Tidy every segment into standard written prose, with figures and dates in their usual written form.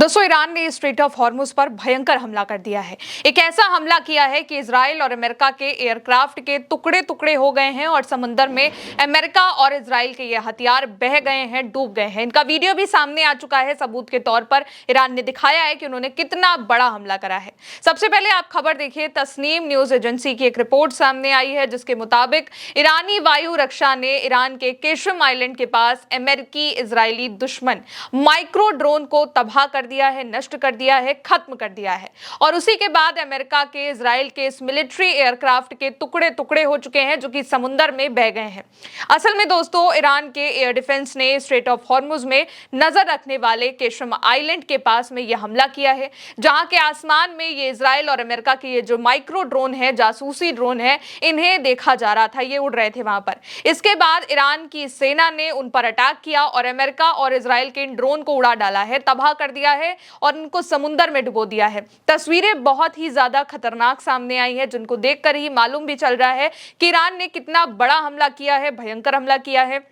दोस्तों, ईरान ने straight of Hormuz पर भयंकर हमला कर दिया है। एक ऐसा हमला किया है कि इजराइल और अमेरिका के एयरक्राफ्ट के टुकड़े टुकड़े हो गए हैं और समंदर में अमेरिका और इजराइल के ये हथियार बह गए हैं, डूब गए हैं। इनका वीडियो भी सामने आ चुका है। सबूत के तौर पर ईरान ने दिखाया है कि उन्होंने कितना बड़ा हमला करा है। सबसे पहले आप खबर देखिए, तस्नीम न्यूज एजेंसी की एक रिपोर्ट सामने आई है जिसके मुताबिक ईरानी वायु रक्षा ने ईरान के केशम आइलैंड के पास अमेरिकी इजरायली दुश्मन माइक्रो ड्रोन को तबाह कर दिया है, नष्ट कर दिया है, खत्म कर दिया है। और उसी के बाद अमेरिका के इजराइल के इस मिलिट्री एयरक्राफ्ट के टुकड़े टुकड़े हो चुके हैं जो कि समुद्र में बह गए हैं। असल में दोस्तों, ईरान के एयर डिफेंस ने स्ट्रेट ऑफ हॉर्मुज में नजर रखने वाले केशम आइलैंड के पास में यह हमला किया है, जहां के आसमान में ये इजराइल और अमेरिका के ये जो माइक्रो ड्रोन है, जासूसी ड्रोन है, इन्हें देखा जा रहा था। ये उड़ रहे थे वहां पर। इसके बाद ईरान की सेना ने उन पर अटैक किया और अमेरिका और इजराइल के इन ड्रोन को उड़ा डाला है, तबाह कर दिया है और उनको समुद्र में डुबो दिया है। तस्वीरें बहुत ही ज्यादा खतरनाक सामने आई है, जिनको देखकर ही मालूम भी चल रहा है कि ईरान ने कितना बड़ा हमला किया है, भयंकर हमला किया है।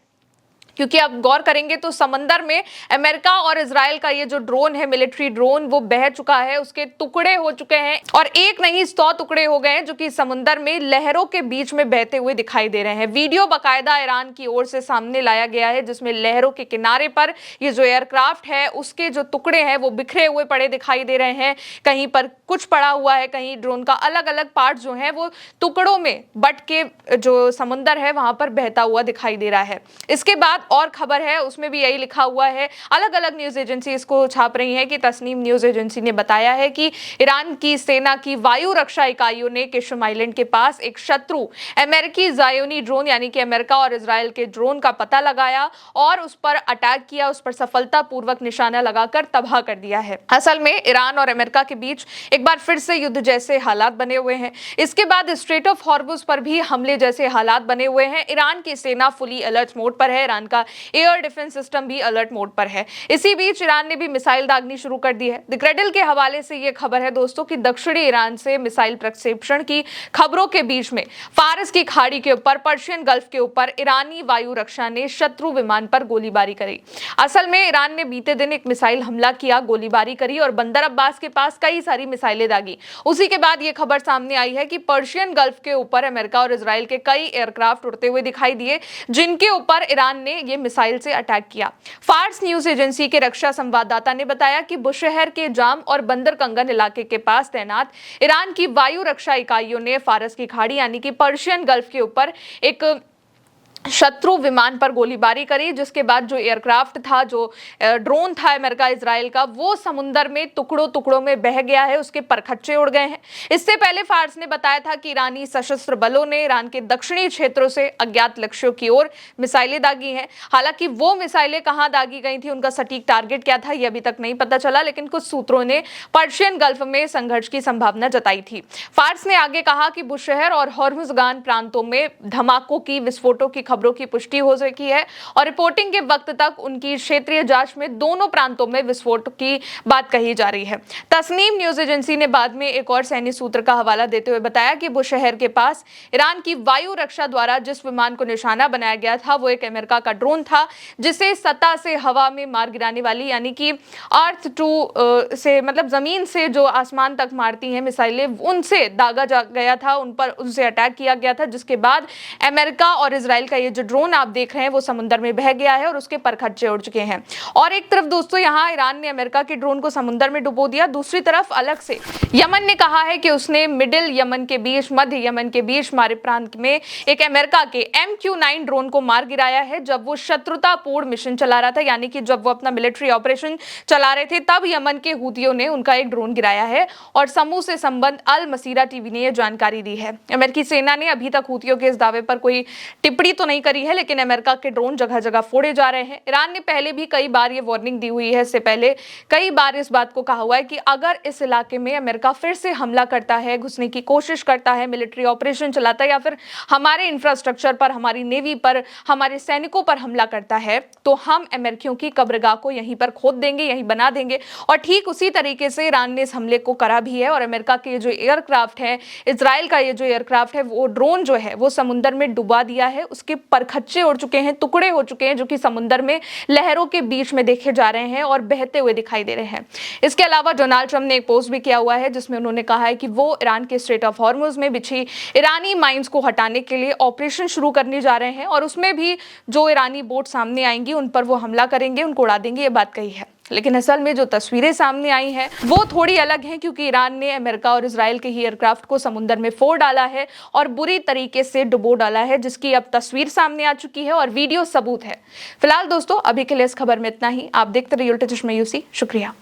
क्योंकि आप गौर करेंगे तो समंदर में अमेरिका और इजराइल का ये जो ड्रोन है, मिलिट्री ड्रोन, वो बह चुका है, उसके टुकड़े हो चुके हैं और एक नहीं 100 टुकड़े हो गए हैं जो कि समंदर में लहरों के बीच में बहते हुए दिखाई दे रहे हैं। वीडियो बाकायदा ईरान की ओर से सामने लाया गया है जिसमें लहरों के किनारे पर ये जो एयरक्राफ्ट है उसके जो टुकड़े हैं वो बिखरे हुए पड़े दिखाई दे रहे हैं। कहीं पर कुछ पड़ा हुआ है, कहीं ड्रोन का अलग अलग पार्ट जो है वो टुकड़ों में बट के जो समंदर है वहां पर बहता हुआ दिखाई दे रहा है। इसके बाद और खबर है, उसमें भी यही लिखा हुआ है। अलग अलग न्यूज एजेंसी इसको छाप रही है कि तस्नीम न्यूज एजेंसी ने बताया है कि ईरान की सेना की वायु रक्षा इकाइयों ने केशम आइलैंड के पास एक शत्रु अमेरिकी जायोनी ड्रोन यानी कि अमेरिका और इजराइल के ड्रोन का पता लगाया और उस पर अटैक किया, उस पर सफलतापूर्वक निशाना लगाकर तबाह कर दिया है। असल में ईरान और अमेरिका के बीच एक बार फिर से युद्ध जैसे हालात बने हुए हैं। इसके बाद स्ट्रेट ऑफ हॉर्मुज पर भी हमले जैसे हालात बने हुए हैं। ईरान की सेना फुली अलर्ट मोड पर है, ईरान का एयर डिफेंस सिस्टम भी अलर्ट मोड पर है। इसी बीच ईरान ने भी मिसाइल दागनी शुरू कर दी है। द क्रेडल के हवाले से यह खबर है दोस्तों कि दक्षिणी ईरान से मिसाइल प्रक्षेपण की खबरों के बीच में फारस की खाड़ी के ऊपर, पर्शियन गल्फ के ऊपर ईरानी वायु रक्षा ने शत्रु विमान पर गोलीबारी करी। असल में ईरान ने बीते दिन एक मिसाइल हमला किया, गोलीबारी करी और बंदर अब्बास के पास कई सारी मिसाइलें दागी। उसी के बाद यह खबर सामने आई है कि पर्शियन गल्फ के ऊपर अमेरिका और इजराइल के कई एयरक्राफ्ट उड़ते हुए दिखाई दिए, जिनके ऊपर ईरान ने यह मिसाइल से अटैक किया। फार्स न्यूज एजेंसी के रक्षा संवाददाता ने बताया कि बुशहर के जाम और बंदर कंगन इलाके के पास तैनात ईरान की वायु रक्षा इकाइयों ने फारस की खाड़ी यानी कि पर्शियन गल्फ के ऊपर एक शत्रु विमान पर गोलीबारी करी, जिसके बाद जो एयरक्राफ्ट था, जो ड्रोन था अमेरिका इजराइल का, वो समुद्र में टुकड़ों टुकड़ों में बह गया है, उसके परखच्चे उड़ गए हैं। इससे पहले फार्स ने बताया था कि ईरानी सशस्त्र बलों ने ईरान के दक्षिणी क्षेत्रों से अज्ञात लक्ष्यों की ओर मिसाइलें दागी हैं। हालांकि वो मिसाइलें कहां दागी गई थी, उनका सटीक टारगेट क्या था, यह अभी तक नहीं पता चला, लेकिन कुछ सूत्रों ने पर्शियन गल्फ में संघर्ष की संभावना जताई थी। फार्स ने आगे कहा कि बुशहर और हॉर्मुजगान प्रांतों में धमाकों की, विस्फोटों की खबरों की पुष्टि हो चुकी है और रिपोर्टिंग के वक्त तक उनकी क्षेत्रीय जांच में दोनों प्रांतों में विस्फोट की बात कही जा रही है। तस्नीम न्यूज एजेंसी ने बाद में एक और सैन्य सूत्र का हवाला देते हुए बताया कि बुशहर के पास ईरान की वायु रक्षा द्वारा जिस विमान को निशाना बनाया गया था वो एक अमेरिका का ड्रोन था, जिसे सतह से हवा में मार गिराने वाली यानी कि अर्थ टू से, मतलब जमीन से जो आसमान तक मारती हैं मिसाइलें, उनसे दागा जा गया था, उन पर उनसे अटैक किया गया था, जिसके बाद अमेरिका और इजराइल का ये जो ड्रोन आप देख रहे हैं वो समुद्र में बह गया है और उसके परखच्चे उड़ चुके हैं। और एक तरफ दोस्तों यहाँ ईरान ने अमेरिका के ड्रोन को समुद्र में डुबो दिया, दूसरी तरफ अलग से यमन ने कहा है कि उसने मिडिल यमन के बीच, मध्य यमन के बीच मारे प्रांत में एक अमेरिका के MQ-9 ड्रोन को मार गिराया है जब वो शत्रुतापूर्ण मिशन चला रहा था, यानी कि जब वो अपना मिलिट्री ऑपरेशन चला रहे थे तब यमन के हूतियों ने उनका एक ड्रोन गिराया है। और समूह से संबंध अल मसीरा टीवी ने यह जानकारी दी है। अमेरिकी सेना ने अभी तक हूतियों के इस दावे पर कोई टिप्पणी तो नहीं करी है, लेकिन अमेरिका के ड्रोन जगह जगह फोड़े जा रहे हैं। ईरान ने पहले भी कई बार ये वार्निंग दी हुई है, इससे पहले कई बार इस बात को कहा हुआ है कि अगर इस इलाके में अमेरिका फिर से हमला करता है, घुसने की कोशिश करता है, मिलिट्री ऑपरेशन चलाता है या फिर हमारे इंफ्रास्ट्रक्चर पर, हमारी नेवी पर, हमारे सैनिकों पर हमला करता है, तो हम अमेरिकियों की कब्रगाह को यहीं पर खोद देंगे, यहीं बना देंगे। और ठीक उसी तरीके से ईरान ने इस हमले को करा भी है और अमेरिका के जो एयरक्राफ्ट है, इजराइल का ये जो एयरक्राफ्ट है, वो ड्रोन जो है वो समुद्र में डुबा दिया है, उसके परखच्चे उड़ चुके हैं, टुकड़े हो चुके हैं, जो कि समुद्र में लहरों के बीच में देखे जा रहे हैं और बहते हुए दिखाई दे रहे हैं। इसके अलावा डोनाल्ड ट्रंप ने एक पोस्ट भी किया हुआ है जिसमें उन्होंने कहा है कि वो ईरान के स्ट्रेट ऑफ हॉर्मुज में बिछी ईरानी माइंस को हटाने के लिए ऑपरेशन शुरू करने जा रहे हैं और उसमें भी जो ईरानी बोट सामने आएंगी उन पर वो हमला करेंगे, उनको उड़ा देंगे, ये बात कही है। लेकिन असल में जो तस्वीरें सामने आई हैं वो थोड़ी अलग हैं, क्योंकि ईरान ने अमेरिका और इजराइल के ही एयरक्राफ्ट को समुद्र में फोड़ डाला है और बुरी तरीके से डुबो डाला है, जिसकी अब तस्वीर सामने आ चुकी है और वीडियो सबूत है। फिलहाल दोस्तों अभी के लिए इस खबर में इतना ही। आप देखते रहिए उल्टे चश्मे यूसी। शुक्रिया।